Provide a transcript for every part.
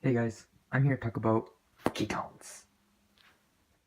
Hey guys, I'm here to talk about ketones.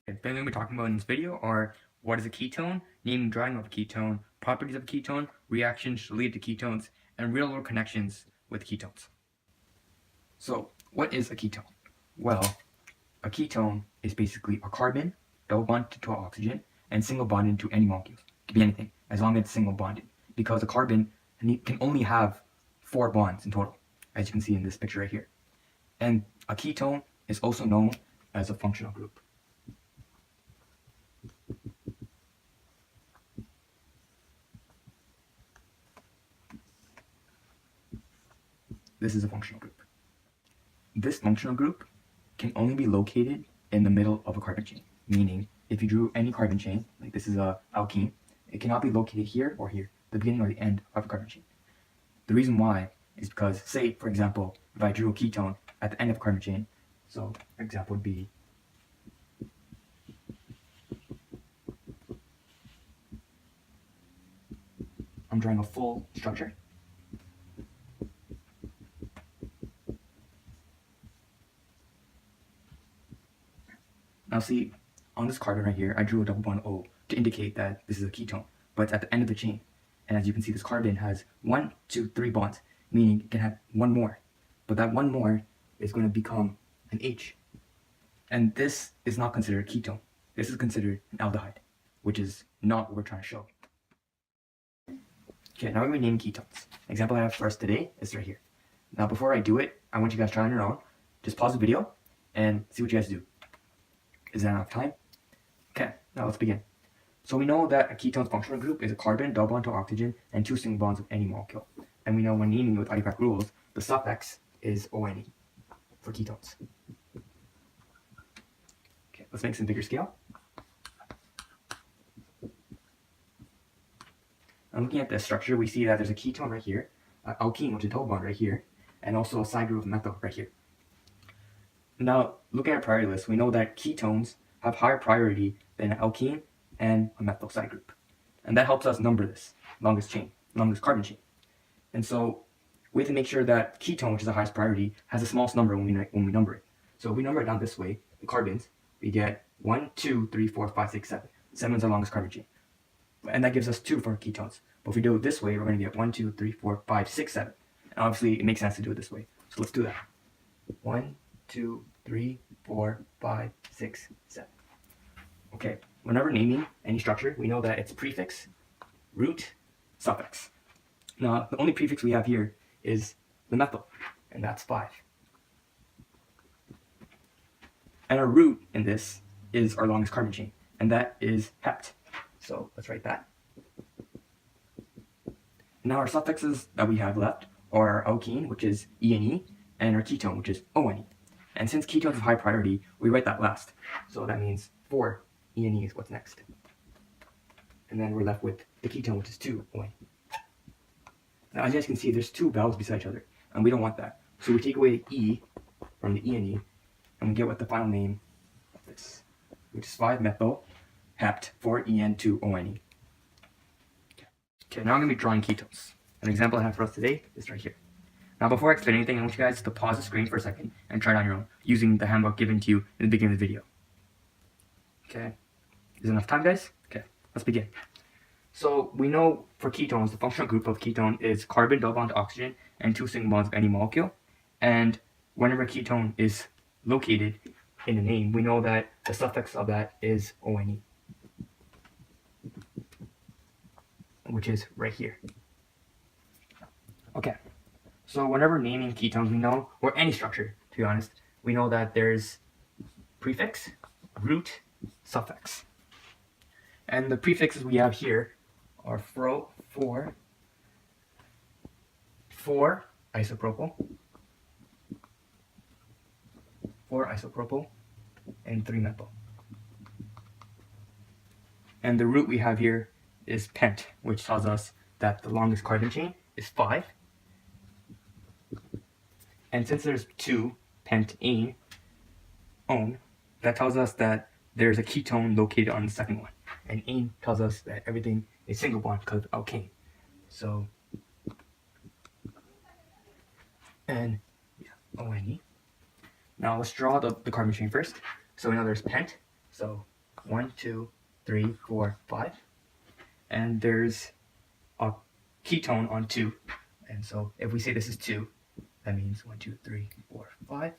The thing we'll be talking about in this video are what is a ketone, naming drawing of a ketone, properties of a ketone, reactions related to ketones, and real-world connections with ketones. So, what is a ketone? Well, a ketone is basically a carbon double bonded to oxygen and single bonded to any molecule. It could be anything, as long as it's single bonded, because a carbon can only have 4 bonds in total, as you can see in this picture right here. And a ketone is also known as a functional group. This is a functional group. This functional group can only be located in the middle of a carbon chain, meaning if you drew any carbon chain, like this is a alkene, it cannot be located here or here, the beginning or the end of a carbon chain. The reason why is because, say, for example, if I drew a ketone at the end of a carbon chain, so an example would be I'm drawing a full structure. Now see, on this carbon right here, I drew a double bond O to indicate that this is a ketone, but it's at the end of the chain. And as you can see, this carbon has 1, 2, 3 bonds, meaning it can have one more. But that one more is going to become an H. And this is not considered a ketone. This is considered an aldehyde, which is not what we're trying to show. Okay, now we're going to name ketones. The example I have for us today is right here. Now before I do it, I want you guys to try on your own. Just pause the video and see what you guys do. Is that enough time? Okay, now let's begin. So we know that a ketone's functional group is a carbon double bond to oxygen and 2 single bonds of any molecule. And we know when naming with IUPAC rules, the suffix is ONE for ketones. Okay, let's make some bigger scale. And looking at the structure, we see that there's a ketone right here, alkene, which is a double bond right here, and also a side group of methyl right here. Now, looking at our priority list, we know that ketones have higher priority than an alkene and a methyl side group. And that helps us number this longest carbon chain. And so we have to make sure that ketone, which is the highest priority, has the smallest number when we number it. So if we number it down this way, the carbons, we get 1, 2, 3, 4, 5, 6, 7. 7 is our longest carbon chain. And that gives us 2 for ketones. But if we do it this way, we're going to get 1, 2, 3, 4, 5, 6, 7. And obviously, it makes sense to do it this way. So let's do that. 1, 2, 3, 4, 5, 6, 7. Okay, whenever naming any structure, we know that it's prefix, root, suffix. Now, the only prefix we have here is the methyl, and that's 5. And our root in this is our longest carbon chain, and that is hept. So let's write that. Now our suffixes that we have left are our alkene, which is ENE, and our ketone, which is ONE. And since ketones have high priority, we write that last. So that means 4 ENE is what's next. And then we're left with the ketone, which is 2 ONE. Now as you guys can see, there's 2 vowels beside each other, and we don't want that. So we take away the E from the ENE, and we get what the final name of this, which is 5-methyl hept 4-EN2-ONE. Okay, now I'm going to be drawing ketones. An example I have for us today is right here. Now before I explain anything, I want you guys to pause the screen for a second and try it on your own, using the handbook given to you in the beginning of the video. Okay, is enough time, guys? Okay, let's begin. So we know for ketones, the functional group of ketone is carbon double bond to oxygen and 2 single bonds of any molecule. And whenever a ketone is located in a name, we know that the suffix of that is ONE, which is right here. Okay, so whenever naming ketones, we know, or any structure, to be honest, we know that there's prefix, root, suffix. And the prefixes we have here are 4 isopropyl, 4 isopropyl, and 3-methyl. And the root we have here is pent, which tells us that the longest carbon chain is 5. And since there's 2 pentane, that tells us that there's a ketone located on the second one. And ane tells us that everything is single bond because of alkane. So, and yeah, ONE. Now let's draw the carbon chain first. So we know there's pent. So 1, 2, 3, 4, 5. And there's a ketone on 2. And so if we say this is 2, that means 1, 2, 3, 4, 5.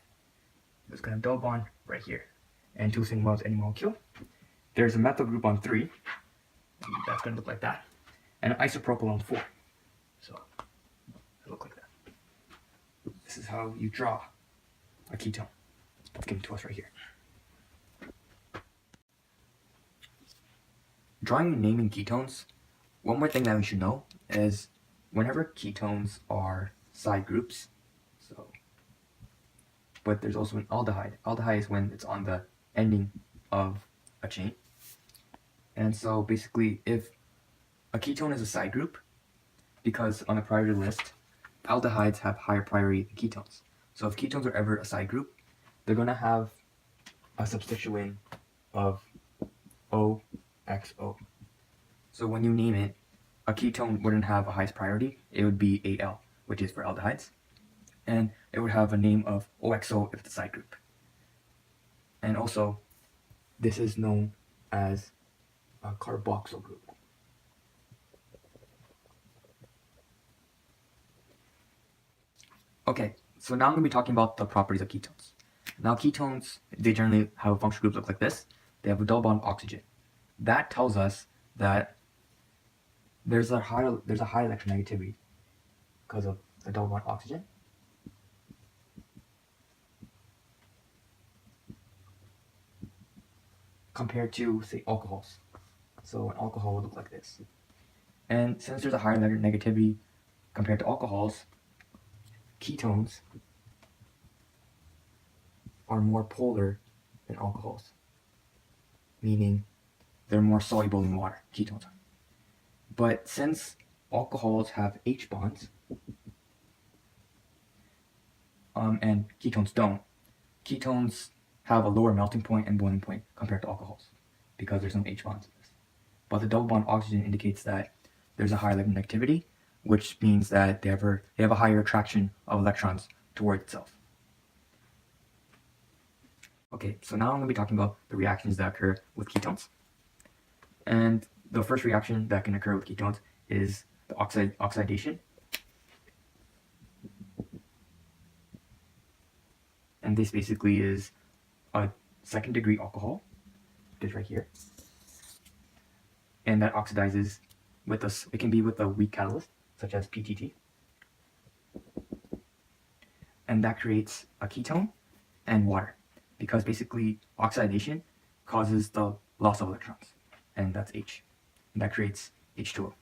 It's going to double bond right here. And 2 single bonds any molecule. There's a methyl group on 3. That's going to look like that. And an isopropyl on 4. So it'll look like that. This is how you draw a ketone. It's given to us right here. Drawing and naming ketones, one more thing that we should know is whenever ketones are side groups, but there's also an aldehyde. Aldehyde is when it's on the ending of a chain. And so basically, if a ketone is a side group, because on the priority list, aldehydes have higher priority than ketones. So if ketones are ever a side group, they're going to have a substituent of OXO. So when you name it, a ketone wouldn't have a highest priority. It would be AL, which is for aldehydes. And it would have a name of OXO if it's a side group. And also, this is known as a carboxyl group. Okay, so now I'm going to be talking about the properties of ketones. Now ketones, they generally have a functional group look like this. They have a double bond oxygen. That tells us that there's a high electronegativity because of the double bond oxygen. Compared to, say, alcohols. So an alcohol would look like this. And since there's a higher negativity compared to alcohols, ketones are more polar than alcohols, meaning they're more soluble in water, ketones are. But since alcohols have H bonds, and ketones don't, ketones have a lower melting point and boiling point compared to alcohols because there's no H bonds in this. But the double bond oxygen indicates that there's a higher electronegativity, which means that they have a higher attraction of electrons toward itself. Okay, so now I'm going to be talking about the reactions that occur with ketones. And the first reaction that can occur with ketones is the oxidation. And this basically is a second degree alcohol, which is right here. And that oxidizes with it can be with a weak catalyst, such as PTT. And that creates a ketone and water, because basically oxidation causes the loss of electrons, and that's H. And that creates H2O.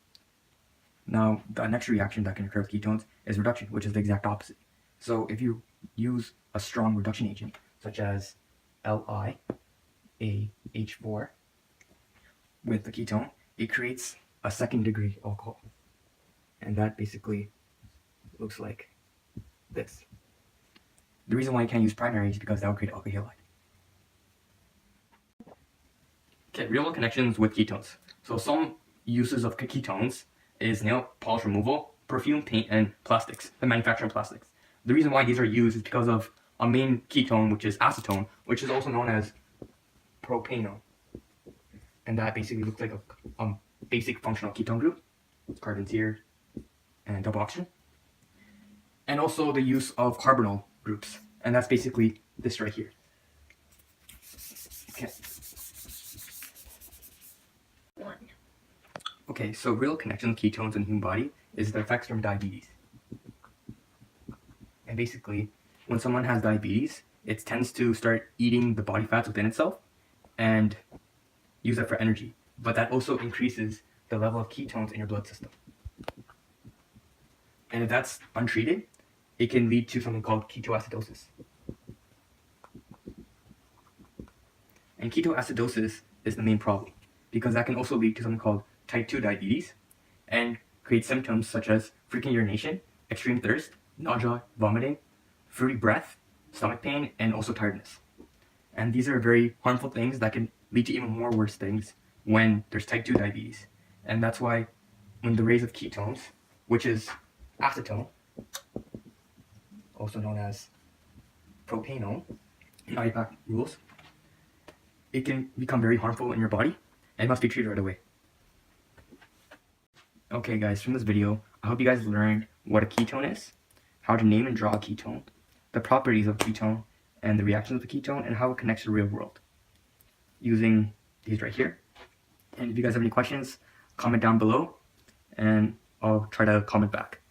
Now, the next reaction that can occur with ketones is reduction, which is the exact opposite. So if you use a strong reduction agent, such as LiAH4, with the ketone, it creates a second degree alcohol. And that basically looks like this. The reason why you can't use primary is because that would create alkyl halide. Okay, real world connections with ketones. So some uses of ketones is nail polish removal, perfume, paint, and plastics, the manufacturing plastics. The reason why these are used is because of a main ketone, which is acetone, which is also known as propanone. And that basically looks like a basic functional ketone group. Carbons here and double oxygen. And also the use of carbonyl groups. And that's basically this right here. Okay. Okay, so real connection with ketones in the human body is the effects from diabetes. And basically, when someone has diabetes, it tends to start eating the body fats within itself and use it for energy. But that also increases the level of ketones in your blood system. And if that's untreated, it can lead to something called ketoacidosis. And ketoacidosis is the main problem, because that can also lead to something called type 2 diabetes and create symptoms such as frequent urination, extreme thirst, nausea, vomiting, fruity breath, stomach pain, and also tiredness. And these are very harmful things that can lead to even more worse things when there's type 2 diabetes. And that's why when the rays of ketones, which is acetone, also known as propanone, in IUPAC rules, it can become very harmful in your body and must be treated right away. Okay guys, from this video, I hope you guys learned what a ketone is, how to name and draw a ketone, the properties of a ketone, and the reactions of a ketone, and how it connects to the real world using these right here. And if you guys have any questions, comment down below and I'll try to comment back.